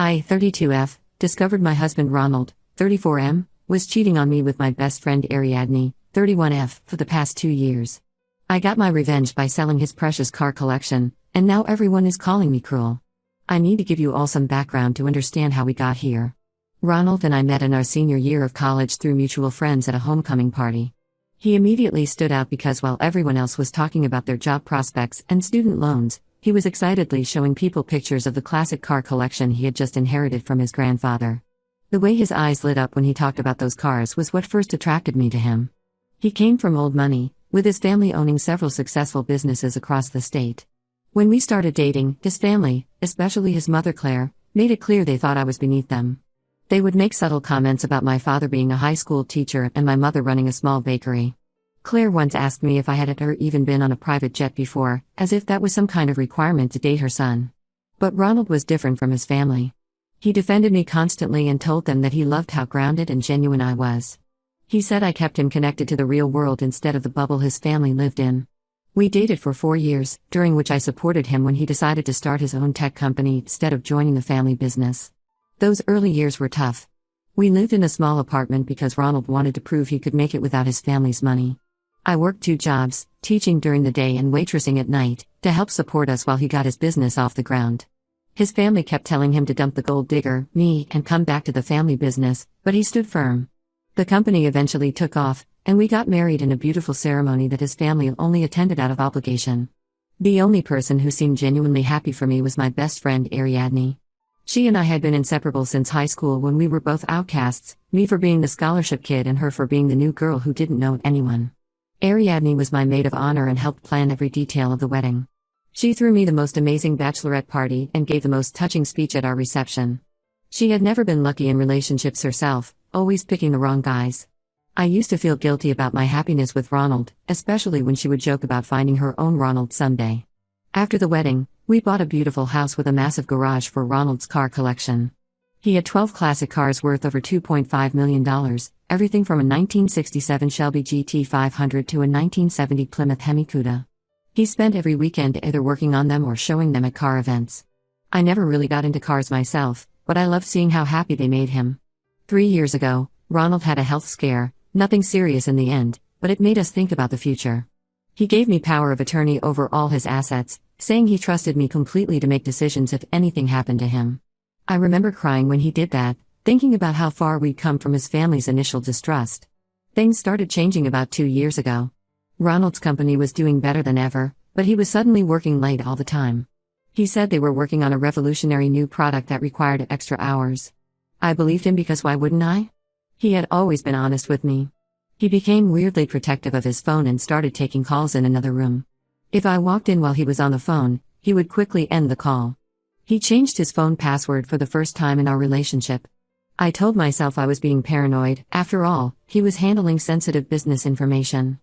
I, 32F, discovered my husband Ronald, 34M, was cheating on me with my best friend Ariadne, 31F, for the past 2 years. I got my revenge by selling his precious car collection, and now everyone is calling me cruel. I need to give you all some background to understand how we got here. Ronald and I met in our senior year of college through mutual friends at a homecoming party. He immediately stood out because while everyone else was talking about their job prospects and student loans, he was excitedly showing people pictures of the classic car collection he had just inherited from his grandfather. The way his eyes lit up when he talked about those cars was what first attracted me to him. He came from old money, with his family owning several successful businesses across the state. When we started dating, his family, especially his mother Claire, made it clear they thought I was beneath them. They would make subtle comments about my father being a high school teacher and my mother running a small bakery. Claire once asked me if I had ever even been on a private jet before, as if that was some kind of requirement to date her son. But Ronald was different from his family. He defended me constantly and told them that he loved how grounded and genuine I was. He said I kept him connected to the real world instead of the bubble his family lived in. We dated for 4 years, during which I supported him when he decided to start his own tech company instead of joining the family business. Those early years were tough. We lived in a small apartment because Ronald wanted to prove he could make it without his family's money. I worked 2 jobs, teaching during the day and waitressing at night, to help support us while he got his business off the ground. His family kept telling him to dump the gold digger, me, and come back to the family business, but he stood firm. The company eventually took off, and we got married in a beautiful ceremony that his family only attended out of obligation. The only person who seemed genuinely happy for me was my best friend Ariadne. She and I had been inseparable since high school when we were both outcasts, me for being the scholarship kid and her for being the new girl who didn't know anyone. Ariadne was my maid of honor and helped plan every detail of the wedding. She threw me the most amazing bachelorette party and gave the most touching speech at our reception. She had never been lucky in relationships herself, always picking the wrong guys. I used to feel guilty about my happiness with Ronald, especially when she would joke about finding her own Ronald someday. After the wedding, we bought a beautiful house with a massive garage for Ronald's car collection. He had 12 classic cars worth over $2.5 million, everything from a 1967 Shelby GT 500 to a 1970 Plymouth Hemi Cuda. He spent every weekend either working on them or showing them at car events. I never really got into cars myself, but I loved seeing how happy they made him. 3 years ago, Ronald had a health scare, nothing serious in the end, but it made us think about the future. He gave me power of attorney over all his assets, saying he trusted me completely to make decisions if anything happened to him. I remember crying when he did that, thinking about how far we'd come from his family's initial distrust. Things started changing about 2 years ago. Ronald's company was doing better than ever, but he was suddenly working late all the time. He said they were working on a revolutionary new product that required extra hours. I believed him because why wouldn't I? He had always been honest with me. He became weirdly protective of his phone and started taking calls in another room. If I walked in while he was on the phone, he would quickly end the call. He changed his phone password for the first time in our relationship. I told myself I was being paranoid. After all, he was handling sensitive business information.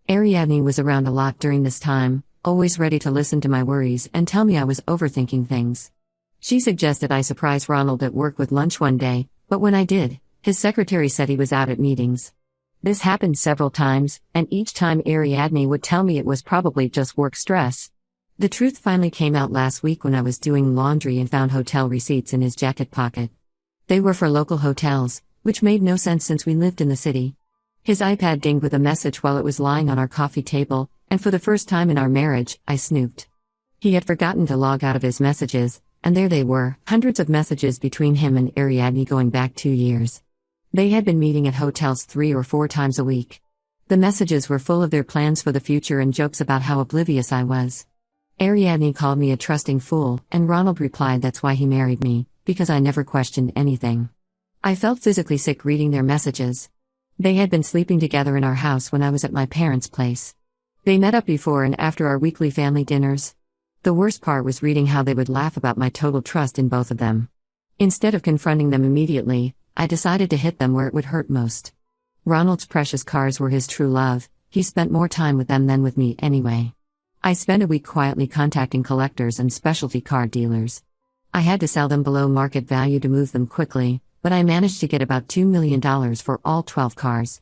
Ariadne was around a lot during this time, always ready to listen to my worries and tell me I was overthinking things. She suggested I surprise Ronald at work with lunch one day, but when I did, his secretary said he was out at meetings. This happened several times, and each time Ariadne would tell me it was probably just work stress. The truth finally came out last week when I was doing laundry and found hotel receipts in his jacket pocket. They were for local hotels, which made no sense since we lived in the city. His iPad dinged with a message while it was lying on our coffee table, and for the first time in our marriage, I snooped. He had forgotten to log out of his messages, and there they were, hundreds of messages between him and Ariadne going back 2 years. They had been meeting at hotels 3 or 4 times a week. The messages were full of their plans for the future and jokes about how oblivious I was. Ariadne called me a trusting fool, and Ronald replied that's why he married me, because I never questioned anything. I felt physically sick reading their messages. They had been sleeping together in our house when I was at my parents' place. They met up before and after our weekly family dinners. The worst part was reading how they would laugh about my total trust in both of them. Instead of confronting them immediately, I decided to hit them where it would hurt most. Ronald's precious cars were his true love. He spent more time with them than with me anyway. I spent a week quietly contacting collectors and specialty car dealers. I had to sell them below market value to move them quickly, but I managed to get about $2 million for all 12 cars.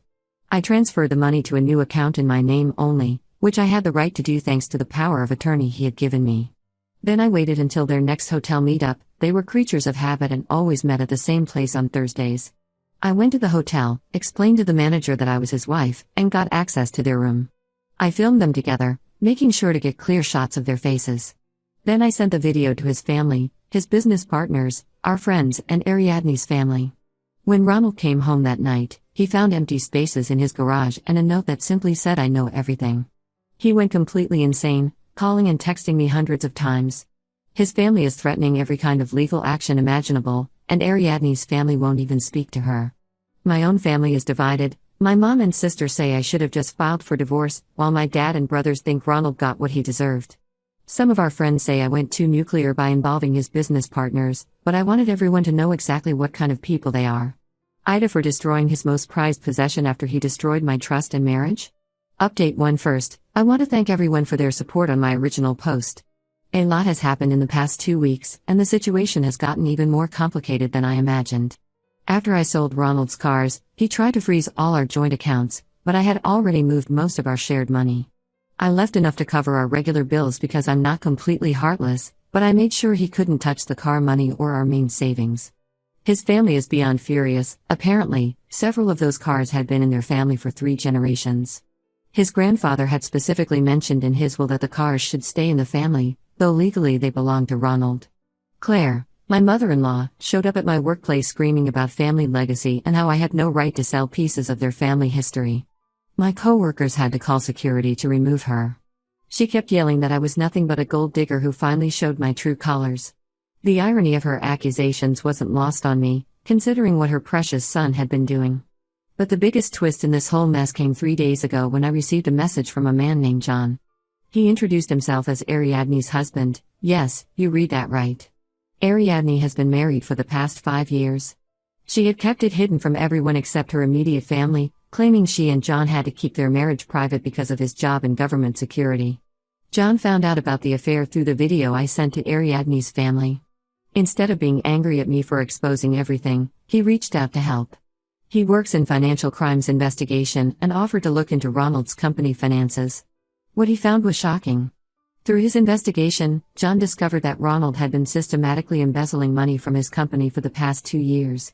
I transferred the money to a new account in my name only, which I had the right to do thanks to the power of attorney he had given me. Then I waited until their next hotel meetup. They were creatures of habit and always met at the same place on Thursdays. I went to the hotel, explained to the manager that I was his wife, and got access to their room. I filmed them together, making sure to get clear shots of their faces. Then I sent the video to his family, his business partners, our friends, and Ariadne's family. When Ronald came home that night, he found empty spaces in his garage and a note that simply said, "I know everything." He went completely insane, calling and texting me hundreds of times. His family is threatening every kind of legal action imaginable, and Ariadne's family won't even speak to her. My own family is divided. My mom and sister say I should have just filed for divorce, while my dad and brothers think Ronald got what he deserved. Some of our friends say I went too nuclear by involving his business partners, but I wanted everyone to know exactly what kind of people they are. Ida for destroying his most prized possession after he destroyed my trust and marriage? Update 1 first, I want to thank everyone for their support on my original post. A lot has happened in the past 2 weeks, and the situation has gotten even more complicated than I imagined. After I sold Ronald's cars, he tried to freeze all our joint accounts, but I had already moved most of our shared money. I left enough to cover our regular bills because I'm not completely heartless, but I made sure he couldn't touch the car money or our main savings. His family is beyond furious. Apparently, several of those cars had been in their family for 3 generations. His grandfather had specifically mentioned in his will that the cars should stay in the family, though legally they belonged to Ronald. Claire, my mother-in-law, showed up at my workplace screaming about family legacy and how I had no right to sell pieces of their family history. My co-workers had to call security to remove her. She kept yelling that I was nothing but a gold digger who finally showed my true colors. The irony of her accusations wasn't lost on me, considering what her precious son had been doing. But the biggest twist in this whole mess came 3 days ago when I received a message from a man named John. He introduced himself as Ariadne's husband. Yes, you read that right. Ariadne has been married for the past 5 years. She had kept it hidden from everyone except her immediate family, claiming she and John had to keep their marriage private because of his job in government security. John found out about the affair through the video I sent to Ariadne's family. Instead of being angry at me for exposing everything, he reached out to help. He works in financial crimes investigation and offered to look into Ronald's company finances. What he found was shocking. Through his investigation, John discovered that Ronald had been systematically embezzling money from his company for the past 2 years.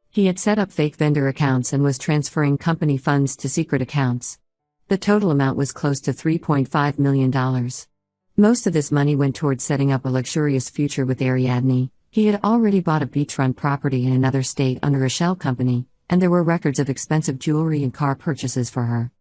He had set up fake vendor accounts and was transferring company funds to secret accounts. The total amount was close to $3.5 million. Most of this money went towards setting up a luxurious future with Ariadne. He had already bought a beachfront property in another state under a shell company, and there were records of expensive jewelry and car purchases for her.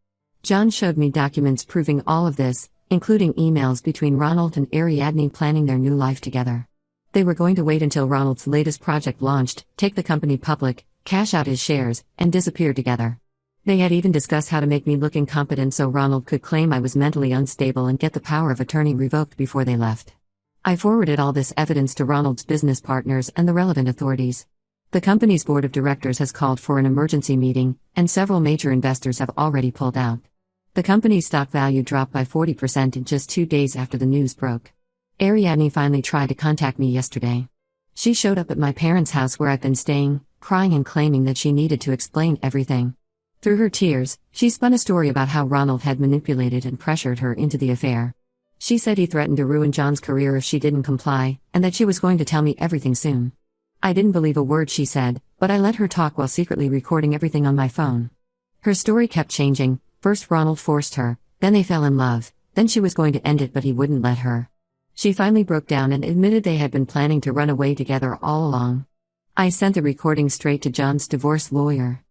John showed me documents proving all of this, including emails between Ronald and Ariadne planning their new life together. They were going to wait until Ronald's latest project launched, take the company public, cash out his shares, and disappear together. They had even discussed how to make me look incompetent so Ronald could claim I was mentally unstable and get the power of attorney revoked before they left. I forwarded all this evidence to Ronald's business partners and the relevant authorities. The company's board of directors has called for an emergency meeting, and several major investors have already pulled out. The company's stock value dropped by 40% in just 2 days after the news broke. Ariadne finally tried to contact me yesterday. She showed up at my parents' house where I've been staying, crying and claiming that she needed to explain everything. Through her tears, she spun a story about how Ronald had manipulated and pressured her into the affair. She said he threatened to ruin John's career if she didn't comply, and that she was going to tell me everything soon. I didn't believe a word she said, but I let her talk while secretly recording everything on my phone. Her story kept changing. First Ronald forced her, then they fell in love, then she was going to end it but he wouldn't let her. She finally broke down and admitted they had been planning to run away together all along. I sent the recording straight to John's divorce lawyer.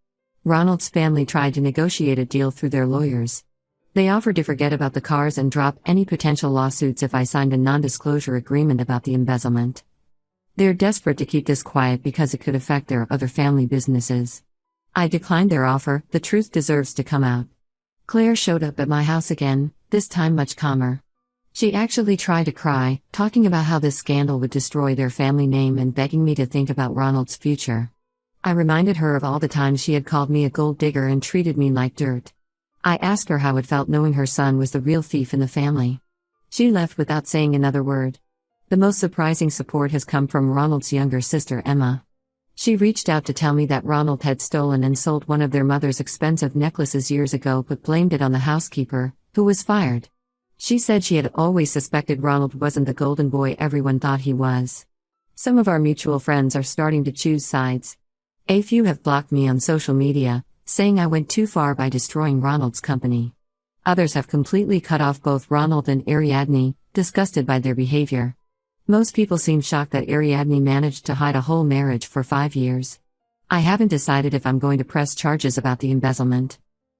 Ronald's family tried to negotiate a deal through their lawyers. They offered to forget about the cars and drop any potential lawsuits if I signed a non-disclosure agreement about the embezzlement. They're desperate to keep this quiet because it could affect their other family businesses. I declined their offer. The truth deserves to come out. Claire showed up at my house again, this time much calmer. She actually tried to cry, talking about how this scandal would destroy their family name and begging me to think about Ronald's future. I reminded her of all the times she had called me a gold digger and treated me like dirt. I asked her how it felt knowing her son was the real thief in the family. She left without saying another word. The most surprising support has come from Ronald's younger sister Emma. She reached out to tell me that Ronald had stolen and sold one of their mother's expensive necklaces years ago but blamed it on the housekeeper, who was fired. She said she had always suspected Ronald wasn't the golden boy everyone thought he was. Some of our mutual friends are starting to choose sides. A few have blocked me on social media, saying I went too far by destroying Ronald's company. Others have completely cut off both Ronald and Ariadne, disgusted by their behavior. Most people seem shocked that Ariadne managed to hide a whole marriage for 5 years. I haven't decided if I'm going to press charges about the embezzlement.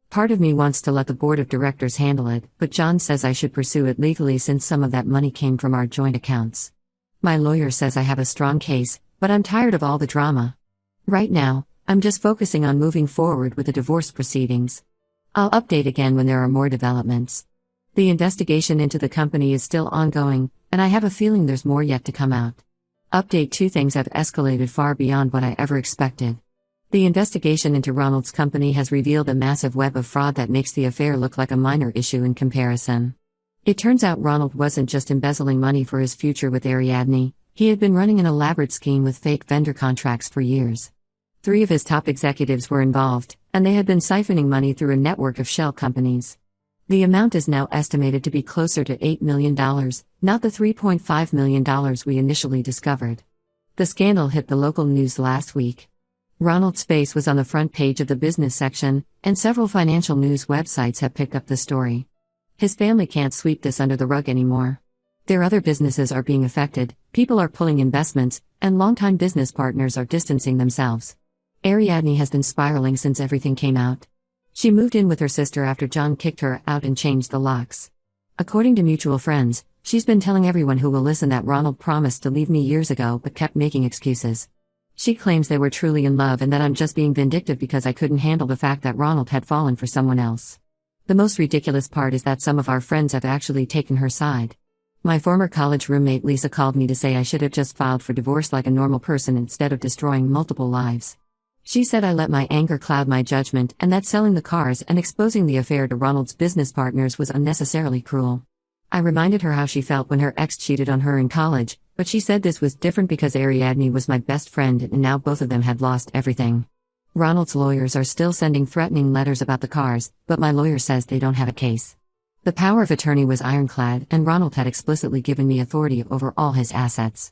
Part of me wants to let the board of directors handle it, but John says I should pursue it legally since some of that money came from our joint accounts. My lawyer says I have a strong case, but I'm tired of all the drama. Right now, I'm just focusing on moving forward with the divorce proceedings. I'll update again when there are more developments. The investigation into the company is still ongoing, and I have a feeling there's more yet to come out. Update 2: things have escalated far beyond what I ever expected. The investigation into Ronald's company has revealed a massive web of fraud that makes the affair look like a minor issue in comparison. It turns out Ronald wasn't just embezzling money for his future with Ariadne, he had been running an elaborate scheme with fake vendor contracts for years. 3 of his top executives were involved, and they had been siphoning money through a network of shell companies. The amount is now estimated to be closer to $8 million, not the $3.5 million we initially discovered. The scandal hit the local news last week. Ronald's face was on the front page of the business section, and several financial news websites have picked up the story. His family can't sweep this under the rug anymore. Their other businesses are being affected, people are pulling investments, and longtime business partners are distancing themselves. Ariadne has been spiraling since everything came out. She moved in with her sister after John kicked her out and changed the locks. According to mutual friends, she's been telling everyone who will listen that Ronald promised to leave me years ago but kept making excuses. She claims they were truly in love and that I'm just being vindictive because I couldn't handle the fact that Ronald had fallen for someone else. The most ridiculous part is that some of our friends have actually taken her side. My former college roommate Lisa called me to say I should have just filed for divorce like a normal person instead of destroying multiple lives. She said I let my anger cloud my judgment and that selling the cars and exposing the affair to Ronald's business partners was unnecessarily cruel. I reminded her how she felt when her ex cheated on her in college, but she said this was different because Ariadne was my best friend and now both of them had lost everything. Ronald's lawyers are still sending threatening letters about the cars, but my lawyer says they don't have a case. The power of attorney was ironclad and Ronald had explicitly given me authority over all his assets.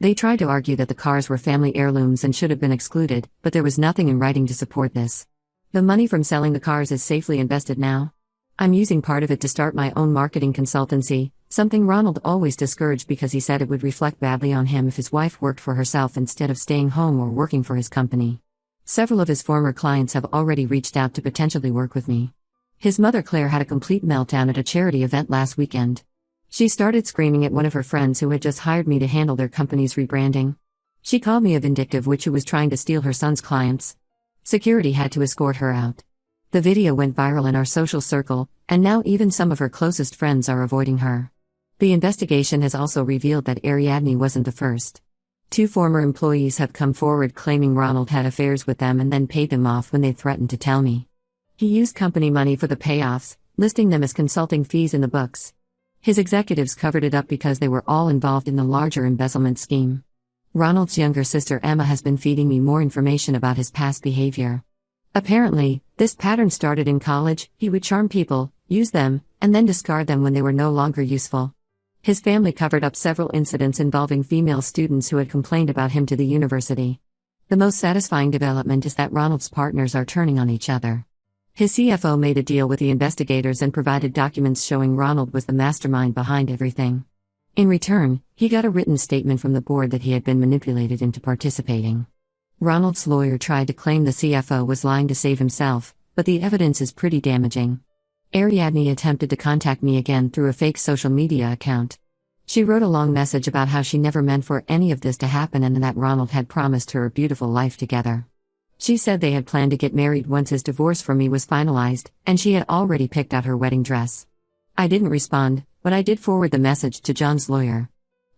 They tried to argue that the cars were family heirlooms and should have been excluded, but there was nothing in writing to support this. The money from selling the cars is safely invested now. I'm using part of it to start my own marketing consultancy, something Ronald always discouraged because he said it would reflect badly on him if his wife worked for herself instead of staying home or working for his company. Several of his former clients have already reached out to potentially work with me. His mother Claire had a complete meltdown at a charity event last weekend. She started screaming at one of her friends who had just hired me to handle their company's rebranding. She called me a vindictive witch who was trying to steal her son's clients. Security had to escort her out. The video went viral in our social circle, and now even some of her closest friends are avoiding her. The investigation has also revealed that Ariadne wasn't the first. 2 former employees have come forward claiming Ronald had affairs with them and then paid them off when they threatened to tell me. He used company money for the payoffs, listing them as consulting fees in the books. His executives covered it up because they were all involved in the larger embezzlement scheme. Ronald's younger sister Emma has been feeding me more information about his past behavior. Apparently, this pattern started in college. He would charm people, use them, and then discard them when they were no longer useful. His family covered up several incidents involving female students who had complained about him to the university. The most satisfying development is that Ronald's partners are turning on each other. His CFO made a deal with the investigators and provided documents showing Ronald was the mastermind behind everything. In return, he got a written statement from the board that he had been manipulated into participating. Ronald's lawyer tried to claim the CFO was lying to save himself, but the evidence is pretty damaging. Ariadne attempted to contact me again through a fake social media account. She wrote a long message about how she never meant for any of this to happen and that Ronald had promised her a beautiful life together. She said they had planned to get married once his divorce from me was finalized, and she had already picked out her wedding dress. I didn't respond, but I did forward the message to John's lawyer.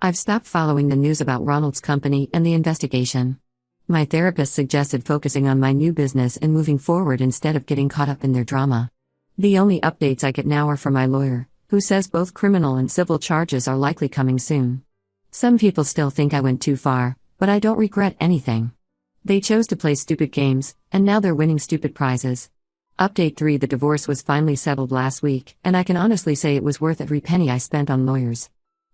I've stopped following the news about Ronald's company and the investigation. My therapist suggested focusing on my new business and moving forward instead of getting caught up in their drama. The only updates I get now are from my lawyer, who says both criminal and civil charges are likely coming soon. Some people still think I went too far, but I don't regret anything. They chose to play stupid games, and now they're winning stupid prizes. Update 3: The divorce was finally settled last week, and I can honestly say it was worth every penny I spent on lawyers.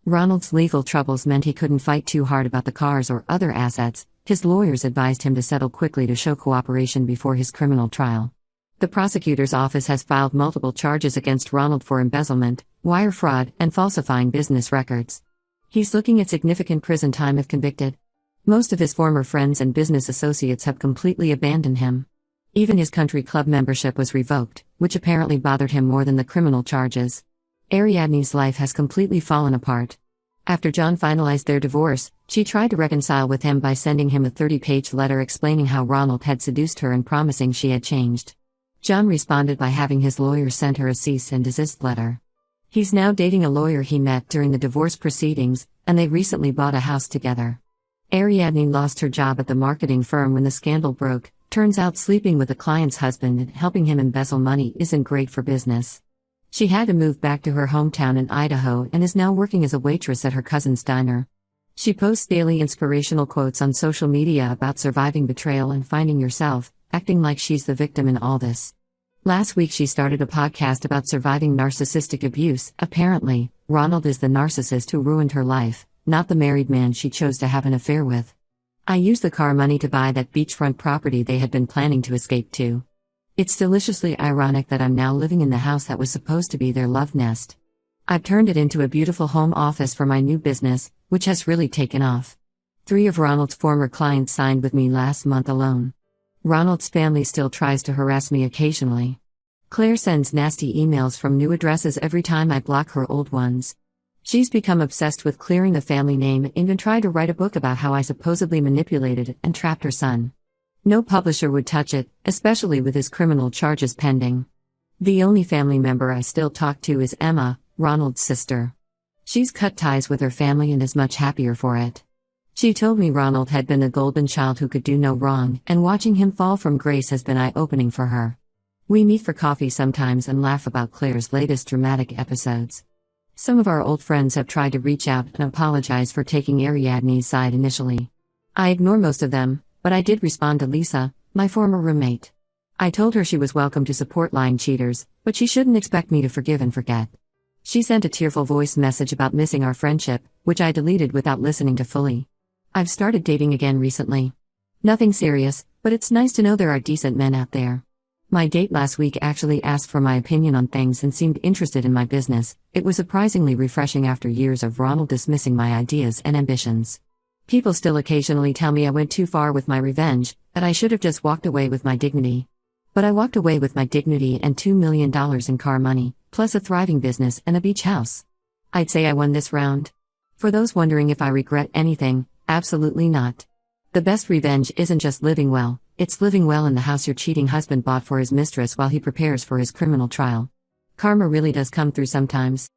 Ronald's legal troubles meant he couldn't fight too hard about the cars or other assets. His lawyers advised him to settle quickly to show cooperation before his criminal trial. The prosecutor's office has filed multiple charges against Ronald for embezzlement, wire fraud, and falsifying business records. He's looking at significant prison time if convicted. Most of his former friends and business associates have completely abandoned him. Even his country club membership was revoked, which apparently bothered him more than the criminal charges. Ariadne's life has completely fallen apart. After John finalized their divorce, she tried to reconcile with him by sending him a 30-page letter explaining how Ronald had seduced her and promising she had changed. John responded by having his lawyer send her a cease and desist letter. He's now dating a lawyer he met during the divorce proceedings, and they recently bought a house together. Ariadne lost her job at the marketing firm when the scandal broke. Turns out sleeping with a client's husband and helping him embezzle money isn't great for business. She had to move back to her hometown in Idaho and is now working as a waitress at her cousin's diner. She posts daily inspirational quotes on social media about surviving betrayal and finding yourself, acting like she's the victim in all this. Last week she started a podcast about surviving narcissistic abuse. Apparently, Ronald is the narcissist who ruined her life, not the married man she chose to have an affair with. I used the car money to buy that beachfront property they had been planning to escape to. It's deliciously ironic that I'm now living in the house that was supposed to be their love nest. I've turned it into a beautiful home office for my new business, which has really taken off. 3 of Ronald's former clients signed with me last month alone. Ronald's family still tries to harass me occasionally. Claire sends nasty emails from new addresses every time I block her old ones. She's become obsessed with clearing the family name and even tried to write a book about how I supposedly manipulated and trapped her son. No publisher would touch it, especially with his criminal charges pending. The only family member I still talk to is Emma, Ronald's sister. She's cut ties with her family and is much happier for it. She told me Ronald had been the golden child who could do no wrong, and watching him fall from grace has been eye-opening for her. We meet for coffee sometimes and laugh about Claire's latest dramatic episodes. Some of our old friends have tried to reach out and apologize for taking Ariadne's side initially. I ignore most of them, but I did respond to Lisa, my former roommate. I told her she was welcome to support lying cheaters, but she shouldn't expect me to forgive and forget. She sent a tearful voice message about missing our friendship, which I deleted without listening to fully. I've started dating again recently. Nothing serious, but it's nice to know there are decent men out there. My date last week actually asked for my opinion on things and seemed interested in my business. It was surprisingly refreshing after years of Ronald dismissing my ideas and ambitions. People still occasionally tell me I went too far with my revenge, that I should have just walked away with my dignity. But I walked away with my dignity and $2 million in car money, plus a thriving business and a beach house. I'd say I won this round. For those wondering if I regret anything, absolutely not. The best revenge isn't just living well, it's living well in the house your cheating husband bought for his mistress while he prepares for his criminal trial. Karma really does come through sometimes.